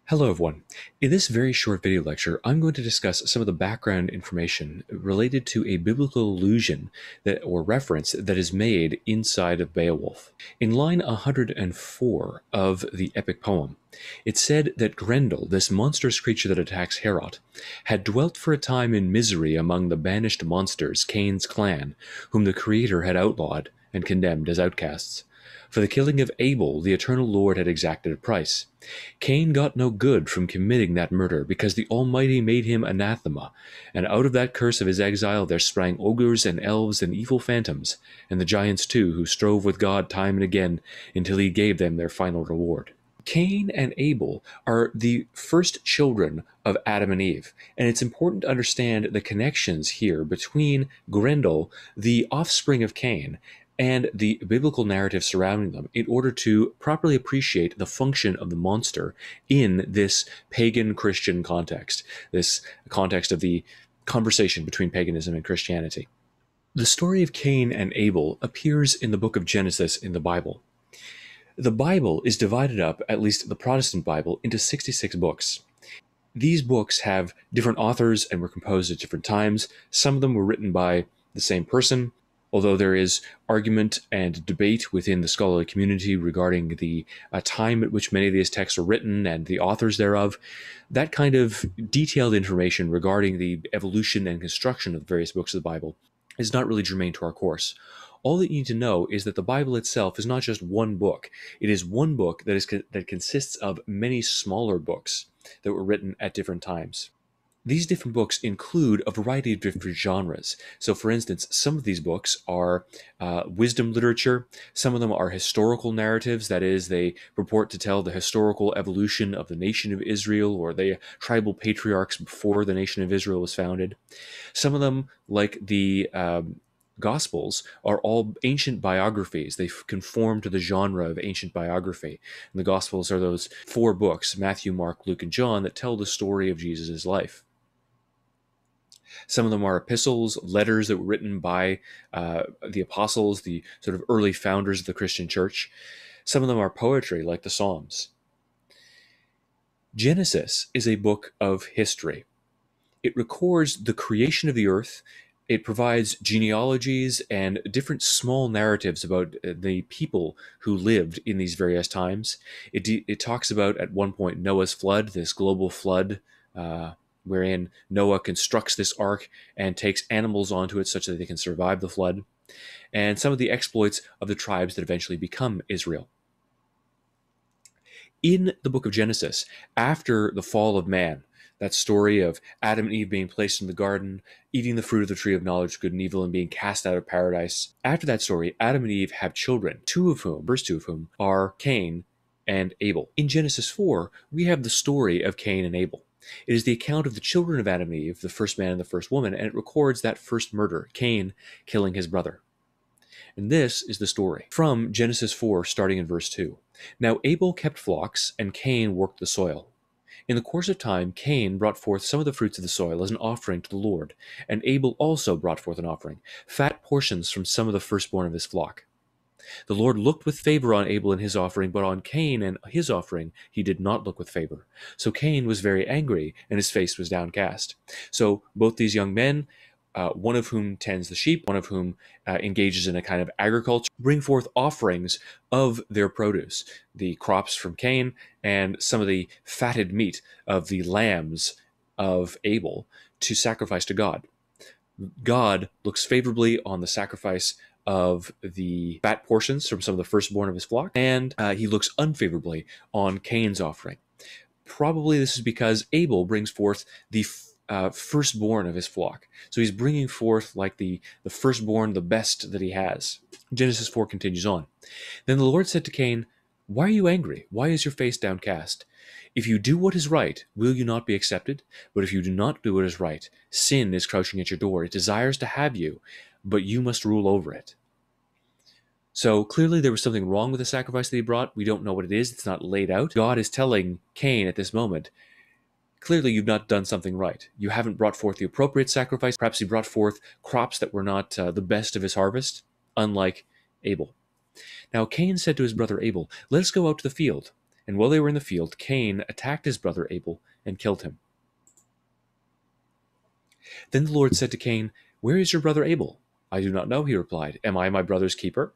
Hello everyone. In this very short video lecture, I'm going to discuss some of the background information related to a biblical allusion or reference that is made inside of Beowulf. In line 104 of the epic poem, it said that Grendel, this monstrous creature that attacks Heorot, had dwelt for a time in misery among the banished monsters, Cain's clan, whom the Creator had outlawed and condemned as outcasts. For the killing of Abel, the eternal Lord had exacted a price. Cain got no good from committing that murder, because the Almighty made him anathema, and out of that curse of his exile there sprang ogres and elves and evil phantoms, and the giants too, who strove with God time and again until he gave them their final reward. Cain and Abel are the first children of Adam and Eve, and it's important to understand the connections here between Grendel, the offspring of Cain, and the biblical narrative surrounding them in order to properly appreciate the function of the monster in this pagan Christian context, this context of the conversation between paganism and Christianity. The story of Cain and Abel appears in the book of Genesis in the Bible. The Bible is divided up, at least the Protestant Bible, into 66 books. These books have different authors and were composed at different times. Some of them were written by the same person, although there is argument and debate within the scholarly community regarding the time at which many of these texts were written and the authors thereof. That kind of detailed information regarding the evolution and construction of the various books of the Bible is not really germane to our course. All that you need to know is that the Bible itself is not just one book. It is one book that consists of many smaller books that were written at different times. These different books include a variety of different genres. So, for instance, some of these books are wisdom literature. Some of them are historical narratives. That is, they purport to tell the historical evolution of the nation of Israel or the tribal patriarchs before the nation of Israel was founded. Some of them, like the Gospels, are all ancient biographies. They conform to the genre of ancient biography. And the Gospels are those four books, Matthew, Mark, Luke, and John, that tell the story of Jesus' life. Some of them are epistles, letters that were written by the apostles, the sort of early founders of the Christian church. Some of them are poetry, like the Psalms. Genesis is a book of history. It records the creation of the earth. It provides genealogies and different small narratives about the people who lived in these various times. It talks about, at one point, Noah's flood, this global flood, wherein Noah constructs this ark and takes animals onto it such that they can survive the flood, and some of the exploits of the tribes that eventually become Israel. In the book of Genesis, after the fall of man, that story of Adam and Eve being placed in the garden, eating the fruit of the tree of knowledge of good and evil, and being cast out of paradise. After that story, Adam and Eve have children, first two of whom are Cain and Abel. In Genesis 4, we have the story of Cain and Abel. It is the account of the children of Adam and Eve, the first man and the first woman, and it records that first murder, Cain killing his brother. And this is the story from Genesis 4, starting in verse 2. Now Abel kept flocks, and Cain worked the soil. In the course of time, Cain brought forth some of the fruits of the soil as an offering to the Lord, and Abel also brought forth an offering, fat portions from some of the firstborn of his flock. The Lord looked with favor on Abel and his offering, but on Cain and his offering he did not look with favor. So Cain was very angry, and his face was downcast. So both these young men, one of whom tends the sheep, one of whom engages in a kind of agriculture, bring forth offerings of their produce, the crops from Cain and some of the fatted meat of the lambs of Abel, to sacrifice to God. God looks favorably on the sacrifice of the fat portions from some of the firstborn of his flock, and he looks unfavorably on Cain's offering. Probably this is because Abel brings forth the firstborn of his flock. So he's bringing forth like the firstborn, the best that he has. Genesis 4 continues on. Then the Lord said to Cain, "Why are you angry? Why is your face downcast? If you do what is right, will you not be accepted? But if you do not do what is right, sin is crouching at your door. It desires to have you, but you must rule over it." So clearly there was something wrong with the sacrifice that he brought. We don't know what it is. It's not laid out. God is telling Cain at this moment, clearly you've not done something right. You haven't brought forth the appropriate sacrifice. Perhaps he brought forth crops that were not the best of his harvest, unlike Abel. Now Cain said to his brother Abel, "Let us go out to the field." And while they were in the field, Cain attacked his brother Abel and killed him. Then the Lord said to Cain, "Where is your brother Abel?" "I do not know," he replied. "Am I my brother's keeper?"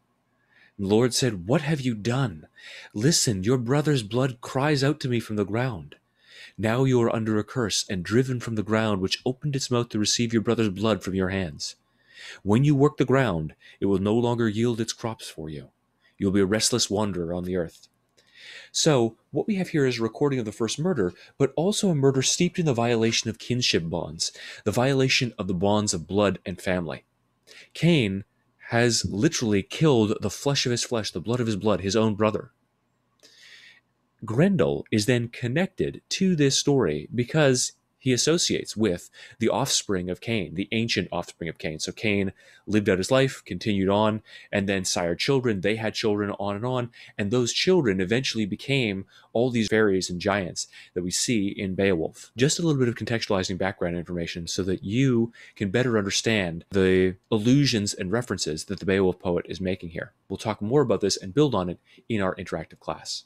And the Lord said, "What have you done? Listen, your brother's blood cries out to me from the ground. Now you are under a curse and driven from the ground which opened its mouth to receive your brother's blood from your hands. When you work the ground, it will no longer yield its crops for you. You will be a restless wanderer on the earth." So, what we have here is a recording of the first murder, but also a murder steeped in the violation of kinship bonds, the violation of the bonds of blood and family. Cain has literally killed the flesh of his flesh, the blood of his blood, his own brother. Grendel is then connected to this story because he associates with the offspring of Cain, the ancient offspring of Cain. So Cain lived out his life, continued on, and then sired children. They had children on, and those children eventually became all these fairies and giants that we see in Beowulf. Just a little bit of contextualizing background information so that you can better understand the allusions and references that the Beowulf poet is making here. We'll talk more about this and build on it in our interactive class.